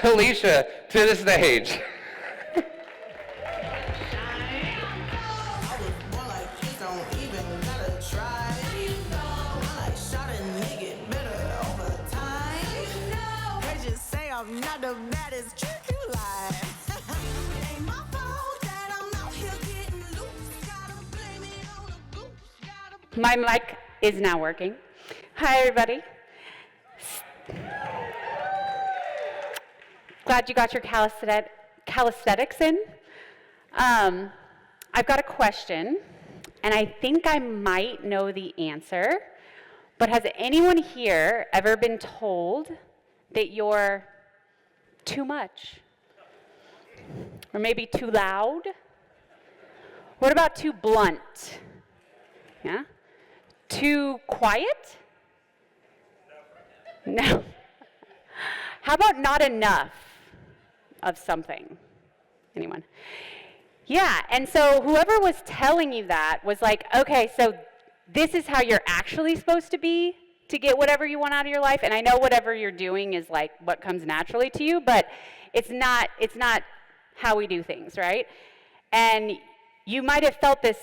Aleasha to the stage. I'm not the baddest trick you like. Ain't my fault that I'm out here getting loose. Gotta blame it on the goose. My mic is now working. Hi, everybody. Glad you got your calisthenics in. I've got a question, and I think I might know the answer, but has anyone here ever been told that you're too much? Or maybe too loud? What about too blunt? Yeah? Too quiet? No. How about not enough of something? Anyone? Yeah, and so whoever was telling you that was like, okay, so this is how you're actually supposed to be to get whatever you want out of your life, and I know whatever you're doing is like what comes naturally to you, but it's not how we do things, right? And you might have felt this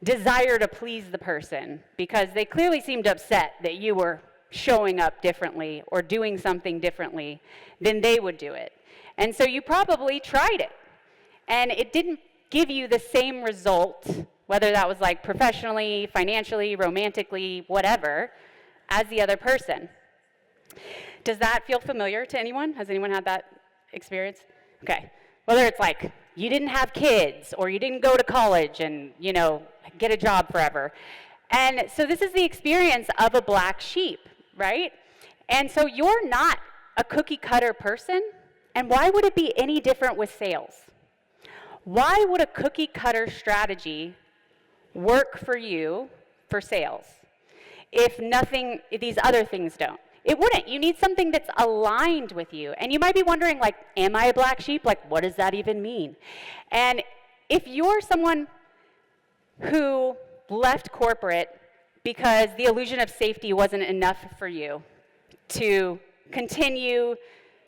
desire to please the person because they clearly seemed upset that you were showing up differently or doing something differently than they would do it. And so you probably tried it, and it didn't give you the same result, whether that was like professionally, financially, romantically, whatever, as the other person. Does that feel familiar to anyone? Has anyone had that experience? Okay. Whether it's like you didn't have kids or you didn't go to college and, get a job forever. And so this is the experience of a black sheep, right? And so you're not a cookie cutter person, and why would it be any different with sales? Why would a cookie cutter strategy work for you for sales if these other things don't? It wouldn't. You need something that's aligned with you. And you might be wondering, like, am I a black sheep? Like, what does that even mean? And if you're someone who left corporate because the illusion of safety wasn't enough for you to continue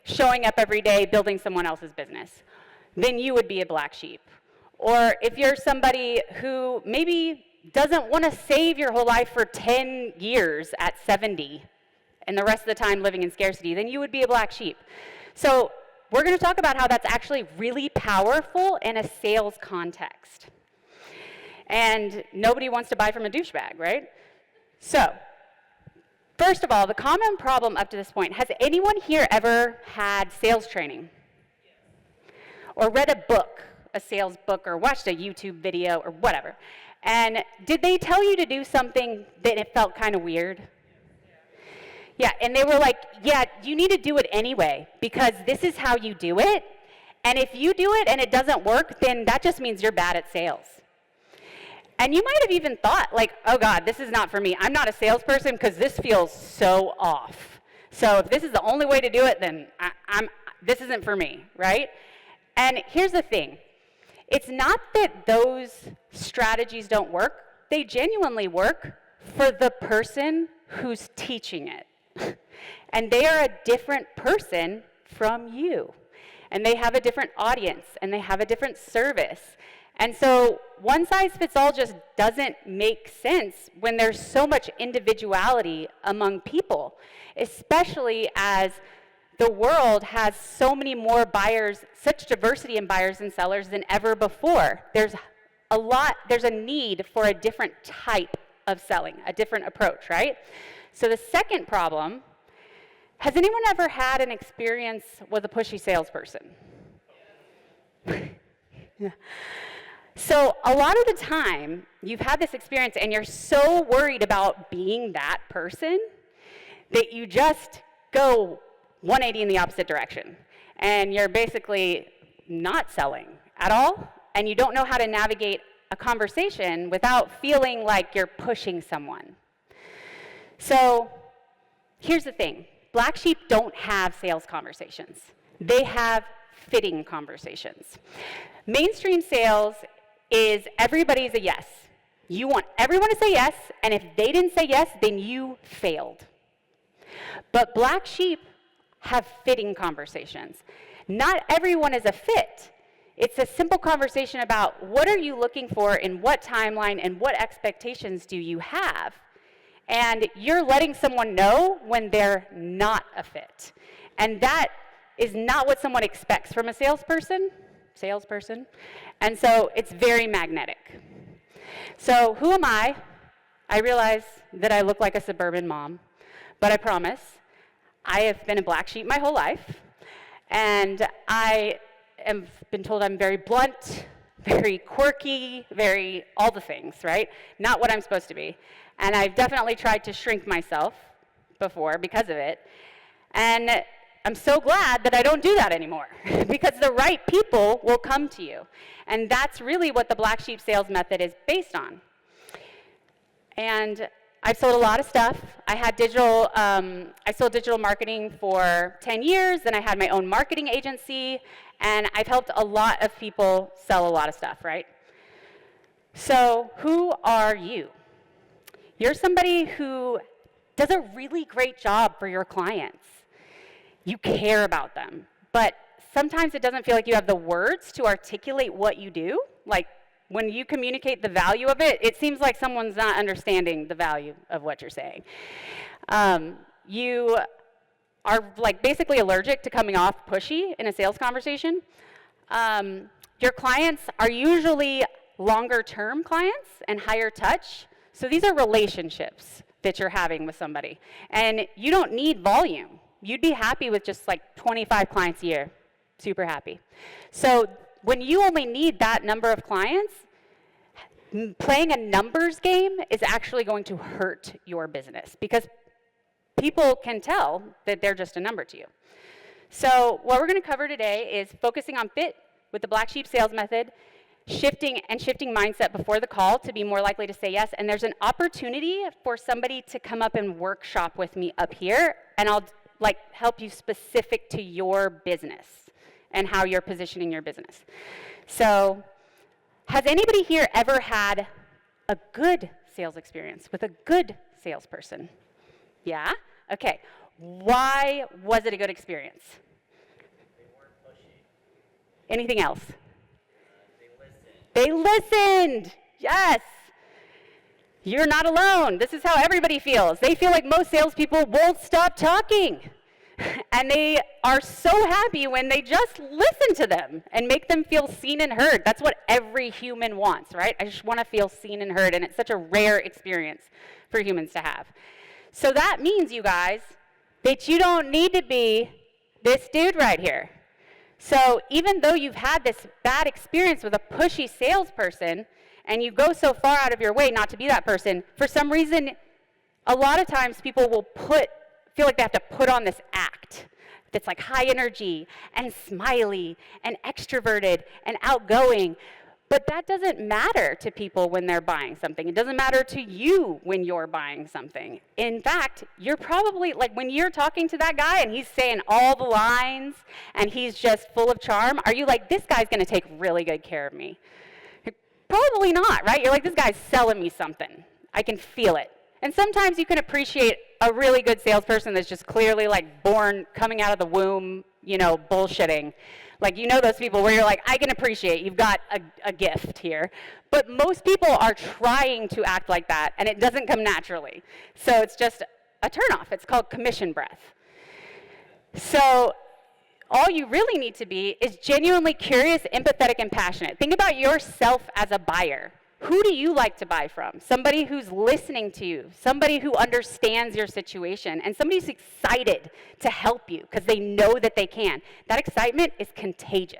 showing up every day building someone else's business, then you would be a black sheep. Or if you're somebody who maybe doesn't want to save your whole life for 10 years at 70 and the rest of the time living in scarcity, then you would be a black sheep. So we're going to talk about how that's actually really powerful in a sales context. And nobody wants to buy from a douchebag, right? So, first of all, the common problem up to this point, has anyone here ever had sales training? Or read a book, a sales book, or watched a YouTube video, or whatever? And did they tell you to do something that it felt kind of weird? Yeah, and they were like, yeah, you need to do it anyway, because this is how you do it, and if you do it and it doesn't work, then that just means you're bad at sales. And you might have even thought, like, oh God, this is not for me. I'm not a salesperson because this feels so off. So if this is the only way to do it, then this isn't for me, right? And here's the thing. It's not that those strategies don't work. They genuinely work for the person who's teaching it. And they are a different person from you. And they have a different audience, and they have a different service. And so one size fits all just doesn't make sense when there's so much individuality among people, especially as the world has so many more buyers, such diversity in buyers and sellers than ever before. There's a need for a different type of selling, a different approach, right? So the second problem, has anyone ever had an experience with a pushy salesperson? Yeah. So a lot of the time, you've had this experience and you're so worried about being that person that you just go 180 in the opposite direction. And you're basically not selling at all, and you don't know how to navigate a conversation without feeling like you're pushing someone. So here's the thing. Black sheep don't have sales conversations. They have fitting conversations. Mainstream sales is everybody's a yes. You want everyone to say yes, and if they didn't say yes, then you failed. But black sheep have fitting conversations. Not everyone is a fit. It's a simple conversation about what are you looking for in what timeline and what expectations do you have. And you're letting someone know when they're not a fit. And that is not what someone expects from a salesperson. And so it's very magnetic. So who am I? I realize that I look like a suburban mom, but I promise I have been a black sheep my whole life. And I have been told I'm very blunt, very quirky, very all the things, right? Not what I'm supposed to be. And I've definitely tried to shrink myself before because of it. And I'm so glad that I don't do that anymore because the right people will come to you. And that's really what the black sheep sales method is based on. And I've sold a lot of stuff. I sold digital marketing for 10 years, then I had my own marketing agency, and I've helped a lot of people sell a lot of stuff, right? So who are you? You're somebody who does a really great job for your clients. You care about them, but sometimes it doesn't feel like you have the words to articulate what you do. Like when you communicate the value of it, it seems like someone's not understanding the value of what you're saying. You are like basically allergic to coming off pushy in a sales conversation. Your clients are usually longer term clients and higher touch. So these are relationships that you're having with somebody. And you don't need volume. You'd be happy with just like 25 clients a year. Super happy. So when you only need that number of clients, playing a numbers game is actually going to hurt your business because people can tell that they're just a number to you. So what we're going to cover today is focusing on fit with the black sheep sales method, shifting mindset before the call to be more likely to say yes. And there's an opportunity for somebody to come up and workshop with me up here, and I'll help you specific to your business and how you're positioning your business. So has anybody here ever had a good sales experience with a good salesperson? Yeah? Okay. Why was it a good experience? They weren't pushy. Anything else? They listened. They listened. Yes. You're not alone. This is how everybody feels. They feel like most salespeople won't stop talking. And they are so happy when they just listen to them and make them feel seen and heard. That's what every human wants, right? I just want to feel seen and heard, and it's such a rare experience for humans to have. So that means, you guys, that you don't need to be this dude right here. So even though you've had this bad experience with a pushy salesperson, and you go so far out of your way not to be that person, for some reason, a lot of times people will feel like they have to put on this act that's like high energy and smiley and extroverted and outgoing. But that doesn't matter to people when they're buying something. It doesn't matter to you when you're buying something. In fact, you're probably, like when you're talking to that guy and he's saying all the lines and he's just full of charm, are you like, this guy's gonna take really good care of me? Probably not, right? You're like, this guy's selling me something. I can feel it. And sometimes you can appreciate a really good salesperson that's just clearly like born, coming out of the womb, bullshitting. Like, those people where you're like, I can appreciate you've got a gift here. But most people are trying to act like that, and it doesn't come naturally. So it's just a turnoff. It's called commission breath. So all you really need to be is genuinely curious, empathetic, and passionate. Think about yourself as a buyer. Who do you like to buy from? Somebody who's listening to you, somebody who understands your situation, and somebody who's excited to help you because they know that they can. That excitement is contagious.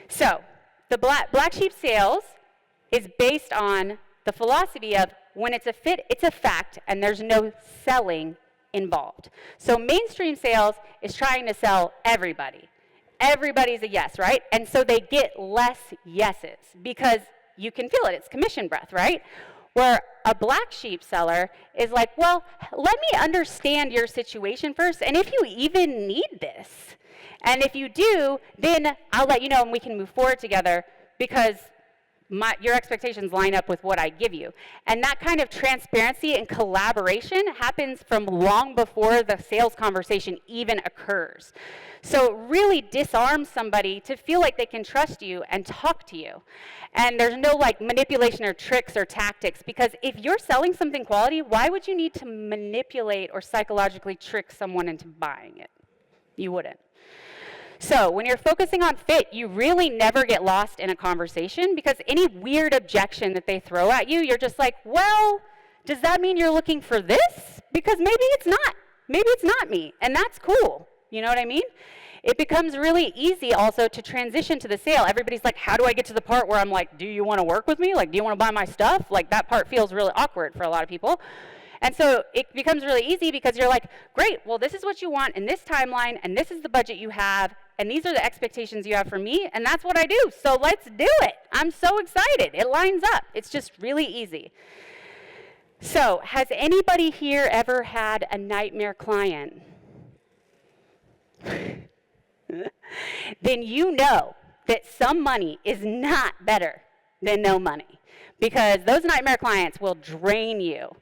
So the black sheep sales is based on the philosophy of when it's a fit, it's a fact, and there's no selling involved. So mainstream sales is trying to sell everybody. Everybody's a yes, right? And so they get less yeses because you can feel it. It's commission breath, right? Where a black sheep seller is like, well, let me understand your situation first, and if you even need this. And if you do, then I'll let you know and we can move forward together because your expectations line up with what I give you. And that kind of transparency and collaboration happens from long before the sales conversation even occurs. So it really disarms somebody to feel like they can trust you and talk to you. And there's no like manipulation or tricks or tactics, because if you're selling something quality, why would you need to manipulate or psychologically trick someone into buying it? You wouldn't. So when you're focusing on fit, you really never get lost in a conversation, because any weird objection that they throw at you, you're just like, well, does that mean you're looking for this? Because maybe it's not. Maybe it's not me, and that's cool. You know what I mean? It becomes really easy also to transition to the sale. Everybody's like, how do I get to the part where I'm like, do you want to work with me? Like, do you want to buy my stuff? Like, that part feels really awkward for a lot of people. And so it becomes really easy because you're like, great, well, this is what you want in this timeline, and this is the budget you have, and these are the expectations you have for me, and that's what I do. So let's do it. I'm so excited. It lines up. It's just really easy. So has anybody here ever had a nightmare client? Then you know that some money is not better than no money, because those nightmare clients will drain you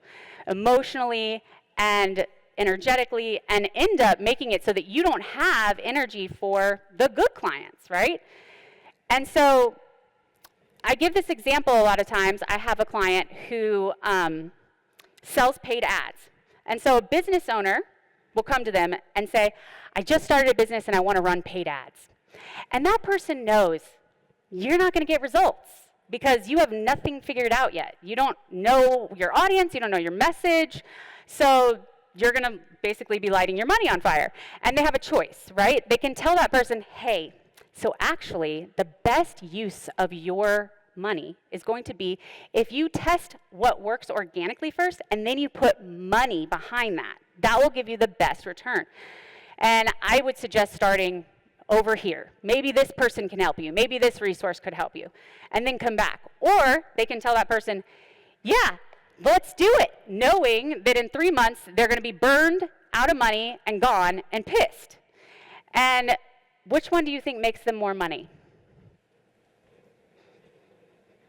emotionally and energetically and end up making it so that you don't have energy for the good clients, right? And so I give this example a lot of times. I have a client who sells paid ads. And so a business owner will come to them and say, I just started a business and I want to run paid ads. And that person knows you're not going to get results because you have nothing figured out yet. You don't know your audience, you don't know your message, so you're going to basically be lighting your money on fire. And they have a choice, right? They can tell that person, hey, so actually the best use of your money is going to be if you test what works organically first and then you put money behind that. That will give you the best return. And I would suggest starting over here. Maybe this person can help you. Maybe this resource could help you. And then come back. Or they can tell that person, yeah, let's do it, knowing that in 3 months they're going to be burned out of money and gone and pissed. And which one do you think makes them more money?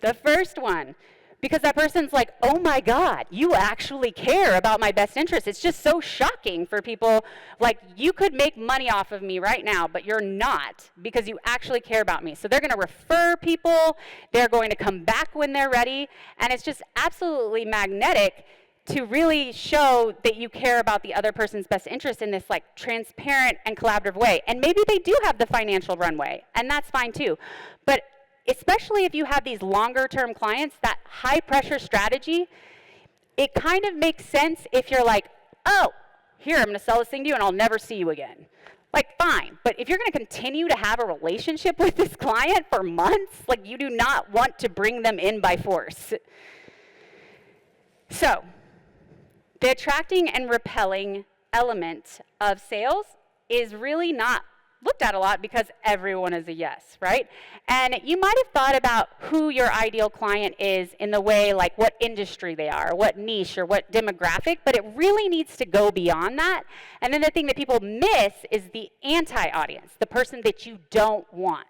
The first one. Because that person's like, oh my God, you actually care about my best interest. It's just so shocking for people. Like, you could make money off of me right now, but you're not, because you actually care about me. So they're going to refer people. They're going to come back when they're ready. And it's just absolutely magnetic to really show that you care about the other person's best interest in this like transparent and collaborative way. And maybe they do have the financial runway, and that's fine too. But especially if you have these longer-term clients, that high-pressure strategy, it kind of makes sense if you're like, oh, here, I'm going to sell this thing to you, and I'll never see you again. Like, fine. But if you're going to continue to have a relationship with this client for months, like, you do not want to bring them in by force. So, the attracting and repelling element of sales is really not looked at a lot because everyone is a yes, right? And you might have thought about who your ideal client is in the way like what industry they are, what niche, or what demographic, but it really needs to go beyond that. And then the thing that people miss is the anti-audience, the person that you don't want.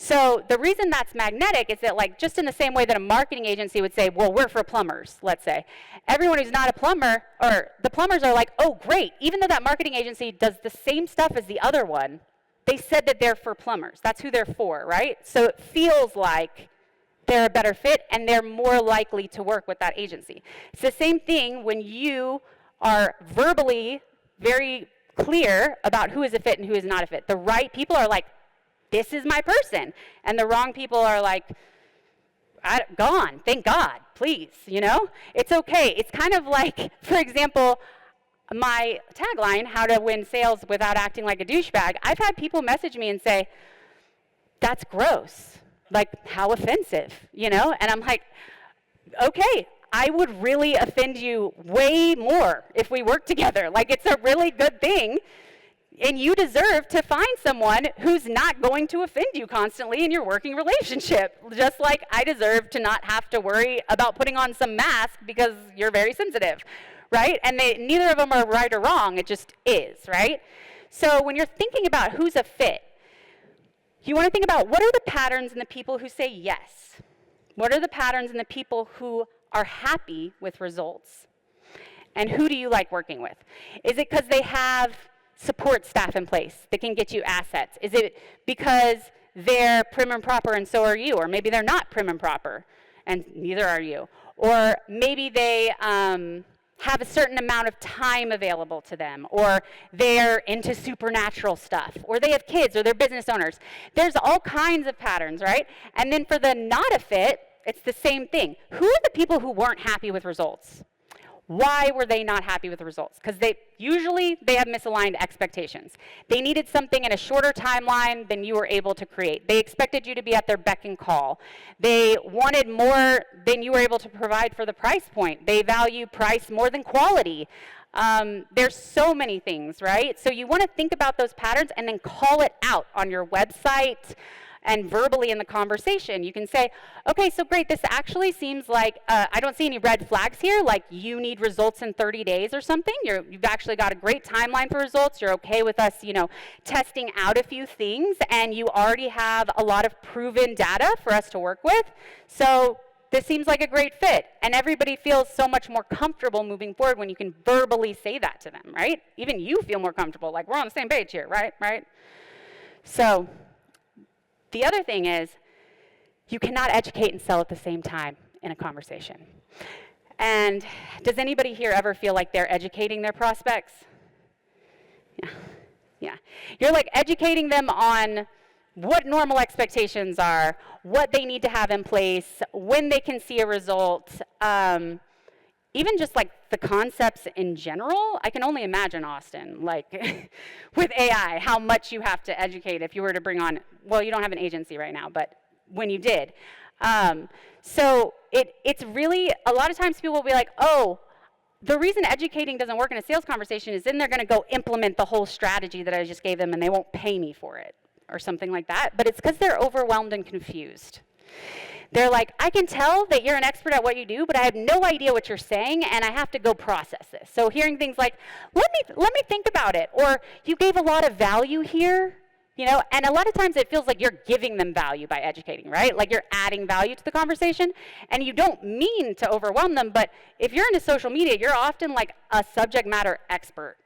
So the reason that's magnetic is that, like, just in the same way that a marketing agency would say, well, we're for plumbers, let's say. Everyone who's not a plumber, or the plumbers are like, oh, great. Even though that marketing agency does the same stuff as the other one, they said that they're for plumbers. That's who they're for, right? So it feels like they're a better fit, and they're more likely to work with that agency. It's the same thing when you are verbally very clear about who is a fit and who is not a fit. The right people are like, this is my person. And the wrong people are like, gone, thank God, please, you know? It's okay. It's kind of like, for example, my tagline, how to win sales without acting like a douchebag. I've had people message me and say, that's gross. Like, how offensive, you know? And I'm like, okay, I would really offend you way more if we worked together. Like, it's a really good thing. And you deserve to find someone who's not going to offend you constantly in your working relationship. Just like I deserve to not have to worry about putting on some mask because you're very sensitive, right? And neither of them are right or wrong. It just is, right? So when you're thinking about who's a fit, you want to think about what are the patterns in the people who say yes. What are the patterns in the people who are happy with results? And who do you like working with? Is it because they have support staff in place that can get you assets? Is it because they're prim and proper and so are you? Or maybe they're not prim and proper and neither are you. Or maybe they have a certain amount of time available to them, or they're into supernatural stuff, or they have kids, or they're business owners. There's all kinds of patterns, right? And then for the not a fit, it's the same thing. Who are the people who weren't happy with results? Why were they not happy with the results? Because they have misaligned expectations. They needed something in a shorter timeline than you were able to create. They expected you to be at their beck and call. They wanted more than you were able to provide for the price point. They value price more than quality. There's so many things, right? So you want to think about those patterns and then call it out on your website and verbally in the conversation. You can say, okay, so great, this actually seems like, I don't see any red flags here, like you need results in 30 days or something. You've actually got a great timeline for results. You're okay with us, testing out a few things, and you already have a lot of proven data for us to work with. So this seems like a great fit. And everybody feels so much more comfortable moving forward when you can verbally say that to them, right? Even you feel more comfortable, like we're on the same page here, right? So the other thing is, you cannot educate and sell at the same time in a conversation. And does anybody here ever feel like they're educating their prospects? Yeah. You're like educating them on what normal expectations are, what they need to have in place, when they can see a result, even just like the concepts in general. I can only imagine, Austin, like with AI, how much you have to educate if you were to bring on, well, you don't have an agency right now, but when you did. So it's really, a lot of times people will be like, oh, the reason educating doesn't work in a sales conversation is then they're going to go implement the whole strategy that I just gave them and they won't pay me for it or something like that. But it's because they're overwhelmed and confused. They're like, I can tell that you're an expert at what you do, but I have no idea what you're saying, and I have to go process this. So hearing things like, let me think about it, or you gave a lot of value here, and a lot of times it feels like you're giving them value by educating, right? Like you're adding value to the conversation, and you don't mean to overwhelm them, but if you're into social media, you're often like a subject matter expert.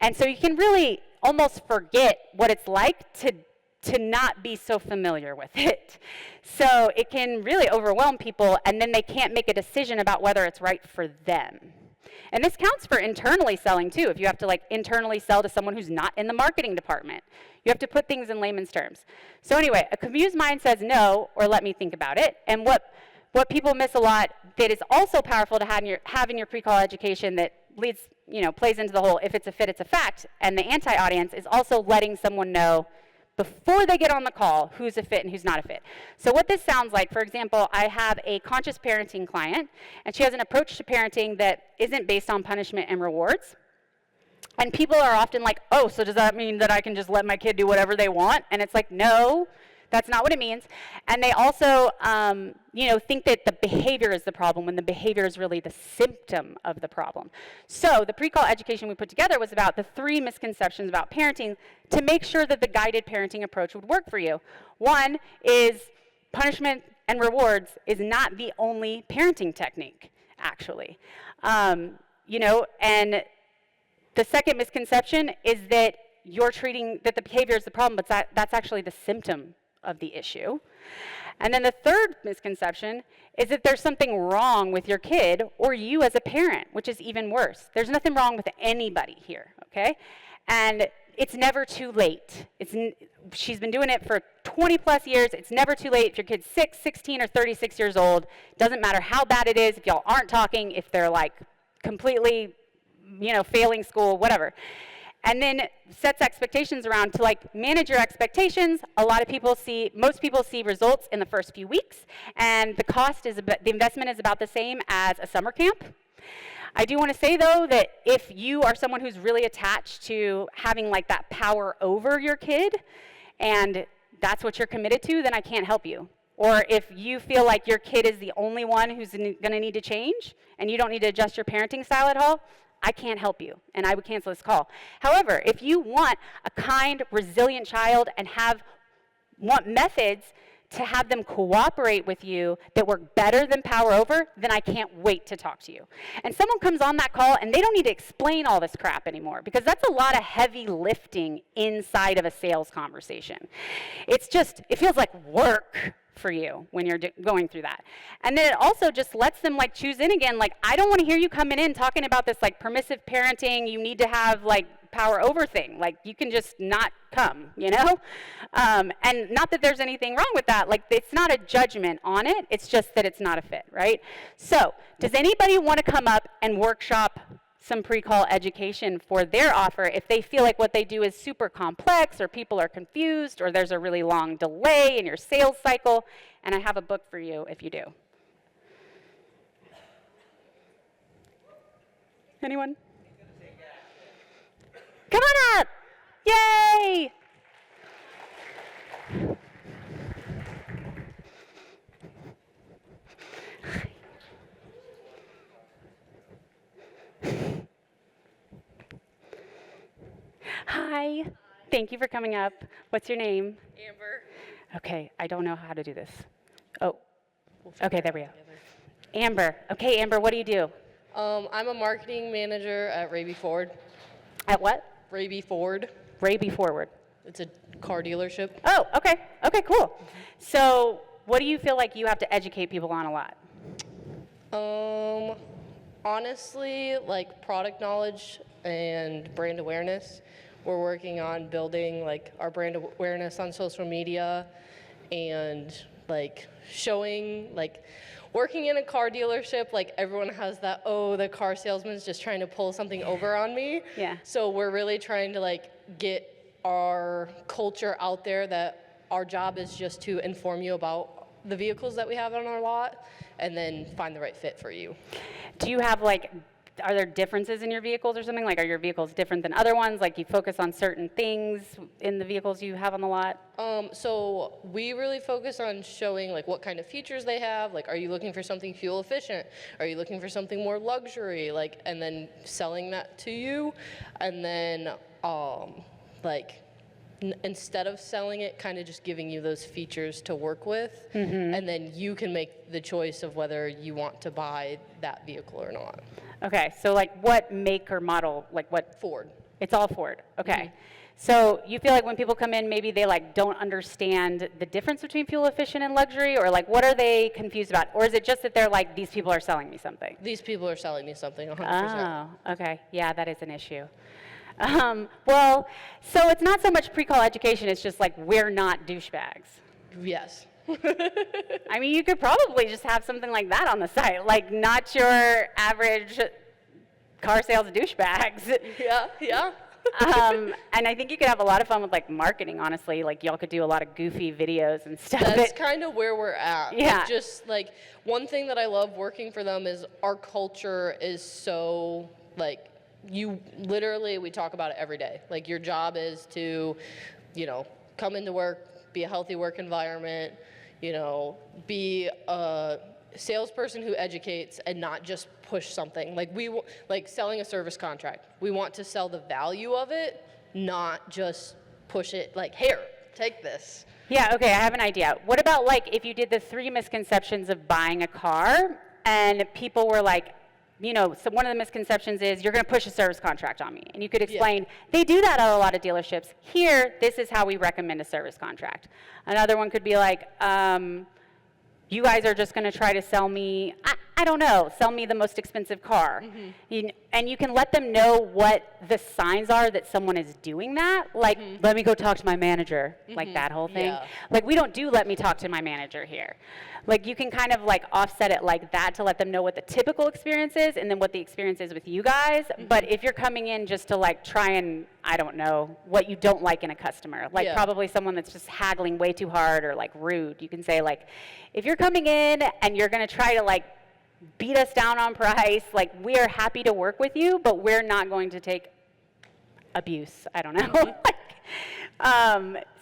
And so you can really almost forget what it's like to not be so familiar with it. So it can really overwhelm people, and then they can't make a decision about whether it's right for them. And this counts for internally selling too. If you have to like internally sell to someone who's not in the marketing department, you have to put things in layman's terms. So anyway, a confused mind says no, or let me think about it. And what people miss a lot that is also powerful to have in your pre-call education that leads, plays into the whole if it's a fit, it's a fact, and the anti-audience is also letting someone know before they get on the call who's a fit and who's not a fit. So what this sounds like, for example, I have a conscious parenting client, and she has an approach to parenting that isn't based on punishment and rewards. And people are often like, oh, so does that mean that I can just let my kid do whatever they want? And it's like, no, that's not what it means. And they also, think that the behavior is the problem when the behavior is really the symptom of the problem. So the pre-call education we put together was about the 3 misconceptions about parenting to make sure that the guided parenting approach would work for you. One is punishment and rewards is not the only parenting technique, actually. And the second misconception is that you're treating that the behavior is the problem, but that's actually the symptom of the issue. And then the third misconception is that there's something wrong with your kid or you as a parent, which is even worse. There's nothing wrong with anybody here, okay? And it's never too late. She's been doing it for 20 plus years. It's never too late if your kid's 6, 16, or 36 years old. Doesn't matter how bad it is, if y'all aren't talking, if they're like completely, failing school, whatever. And then sets expectations around to like manage your expectations. Most people see results in the first few weeks, and the investment is about the same as a summer camp. I do want to say though that if you are someone who's really attached to having like that power over your kid, and that's what you're committed to, then I can't help you. Or if you feel like your kid is the only one who's going to need to change, and you don't need to adjust your parenting style at all, I can't help you, and I would cancel this call. However, if you want a kind, resilient child and want methods to have them cooperate with you that work better than power over, then I can't wait to talk to you. And someone comes on that call and they don't need to explain all this crap anymore, because that's a lot of heavy lifting inside of a sales conversation. It feels like work for you when you're going through that. And then it also just lets them like choose in again, like, I don't want to hear you coming in talking about this like permissive parenting, you need to have like power over thing. Like, you can just not come, you know? And not that there's anything wrong with that. Like, it's not a judgment on it. It's just that it's not a fit, right? So, does anybody want to come up and workshop some pre-call education for their offer if they feel like what they do is super complex, or people are confused, or there's a really long delay in your sales cycle? And I have a book for you if you do. Anyone? Come on up! Yay! Hi. Thank you for coming up. What's your name? Amber. Okay, I don't know how to do this. Oh, okay, there we go. Amber. Okay, Amber, what do you do? I'm a marketing manager at Raby Ford. At what? Raby Ford. Raby Forward. It's a car dealership. Oh, okay. Okay, cool. So, what do you feel like you have to educate people on a lot? Honestly, like product knowledge and brand awareness. We're working on building like our brand awareness on social media, and like showing, like working in a car dealership, like everyone has that, oh, the car salesman's just trying to pull something over on me. Yeah. So we're really trying to like get our culture out there that our job is just to inform you about the vehicles that we have on our lot, and then find the right fit for you. Do you have like, are there differences in your vehicles or something? Like, are your vehicles different than other ones? Like, you focus on certain things in the vehicles you have on the lot? So we really focus on showing like what kind of features they have. Like, are you looking for something fuel efficient? Are you looking for something more luxury? Like, and then selling that to you. And then like, instead of selling it, kind of just giving you those features to work with. And then you can make the choice of whether you want to buy that vehicle or not. Okay, so like what make or model, like what? Ford. It's all Ford, okay. So you feel like when people come in, maybe they like don't understand the difference between fuel efficient and luxury, or like what are they confused about? Or is it just that they're like, these people are selling me something? These people are selling me something, 100%. Oh, okay, yeah, that is an issue. Well, so it's not so much pre-call education, it's just like, we're not douchebags. Yes. I mean, you could probably just have something like that on the site, like not your average car sales douchebags. Yeah. And I think you could have a lot of fun with like marketing, honestly. Like, y'all could do a lot of goofy videos and stuff. That's kind of where we're at. Yeah. Like, just like one thing that I love working for them is our culture is so like, you literally, we talk about it every day. Like, your job is to, you know, come into work, be a healthy work environment, you know, be a salesperson who educates and not just push something. Like, like selling a service contract, we want to sell the value of it, not just push it like, here, take this. Yeah, okay, I have an idea. What about like if you did the 3 misconceptions of buying a car, and people were like, you know, so one of the misconceptions is you're going to push a service contract on me. And you could explain, they do that at a lot of dealerships. Here, this is how we recommend a service contract. Another one could be like, you guys are just going to try to sell me, I don't know, sell me the most expensive car. And you can let them know what the signs are that someone is doing that. Like, let me go talk to my manager, like that whole thing. Yeah. Like, we don't do let me talk to my manager here. Like, you can kind of like offset it like that to let them know what the typical experience is and then what the experience is with you guys. But if you're coming in just to like try and, I don't know, what you don't like in a customer, like probably someone that's just haggling way too hard or like rude, you can say like, if you're coming in and you're going to try to like beat us down on price, like, we are happy to work with you, but we're not going to take abuse. I don't know.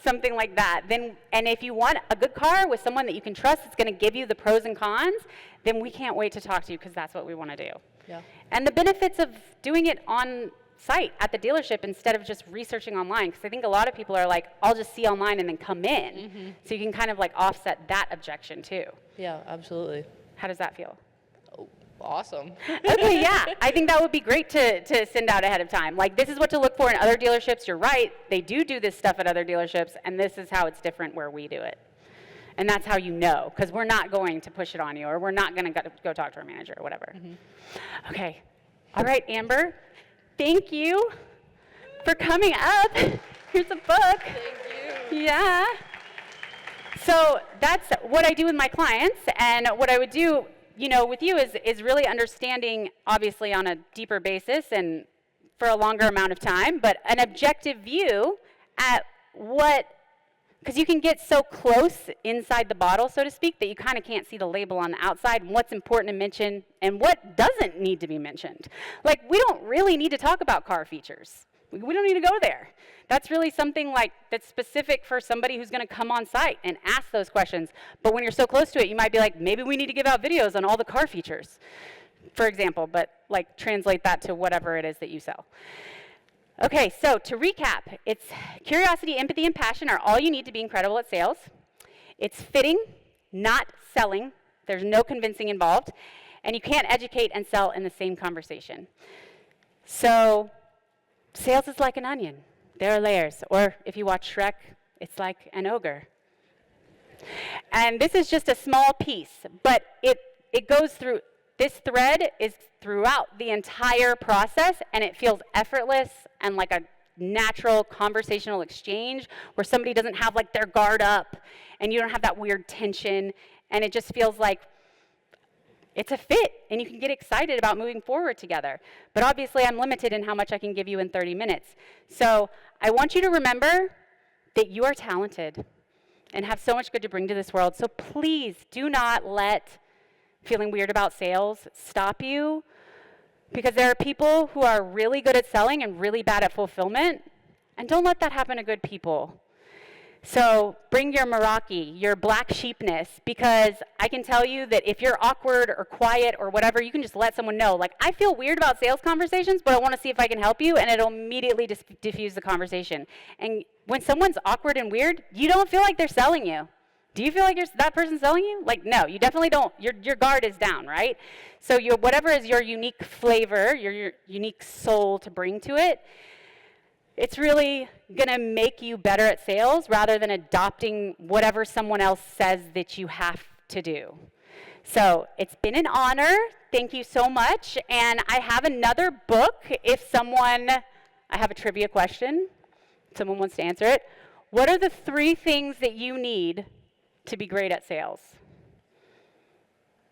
Something like that. Then, and if you want a good car with someone that you can trust, it's going to give you the pros and cons, then we can't wait to talk to you, because that's what we want to do. Yeah. And the benefits of doing it on site at the dealership instead of just researching online. Because I think a lot of people are like, I'll just see online and then come in. So you can kind of like offset that objection too. Yeah, absolutely. How does that feel? Awesome. Okay, yeah. I think that would be great to send out ahead of time. Like, this is what to look for in other dealerships. You're right. They do this stuff at other dealerships, and this is how it's different where we do it. And that's how you know, because we're not going to push it on you, or we're not going to go talk to our manager or whatever. Okay. All right, Amber. Thank you for coming up. Here's a book. Thank you. Yeah. So that's what I do with my clients, and what I would do, you know, with you is really understanding, obviously on a deeper basis and for a longer amount of time, but an objective view at what, because you can get so close inside the bottle, so to speak, that you kind of can't see the label on the outside and what's important to mention and what doesn't need to be mentioned. Like, we don't really need to talk about car features. We don't need to go there. That's really something like that's specific for somebody who's going to come on site and ask those questions. But when you're so close to it, you might be like, maybe we need to give out videos on all the car features, for example, but like translate that to whatever it is that you sell. Okay, so to recap, it's curiosity, empathy, and passion are all you need to be incredible at sales. It's fitting, not selling. There's no convincing involved. And you can't educate and sell in the same conversation. So sales is like an onion. There are layers. Or if you watch Shrek, it's like an ogre. And this is just a small piece, but it goes through, this thread is throughout the entire process, and it feels effortless and like a natural conversational exchange where somebody doesn't have like their guard up and you don't have that weird tension, and it just feels like it's a fit, and you can get excited about moving forward together. But obviously, I'm limited in how much I can give you in 30 minutes. So I want you to remember that you are talented and have so much good to bring to this world. So please do not let feeling weird about sales stop you, because there are people who are really good at selling and really bad at fulfillment, and don't let that happen to good people. So bring your Meraki, your black sheepness, because I can tell you that if you're awkward or quiet or whatever, you can just let someone know, like, I feel weird about sales conversations, but I want to see if I can help you, and it'll immediately diffuse the conversation. And when someone's awkward and weird, you don't feel like they're selling you. Do you feel like that person's selling you? Like, no, you definitely don't. Your guard is down, right? So whatever is your unique flavor, your unique soul to bring to it, it's really going to make you better at sales rather than adopting whatever someone else says that you have to do. So it's been an honor. Thank you so much. And I have another book if I have a trivia question. Someone wants to answer it. What are the 3 things that you need to be great at sales?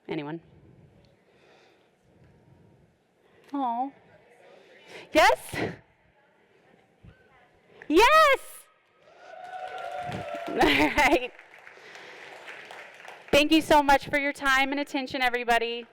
Anyone? Oh. Yes? Yes! All right. Thank you so much for your time and attention, everybody.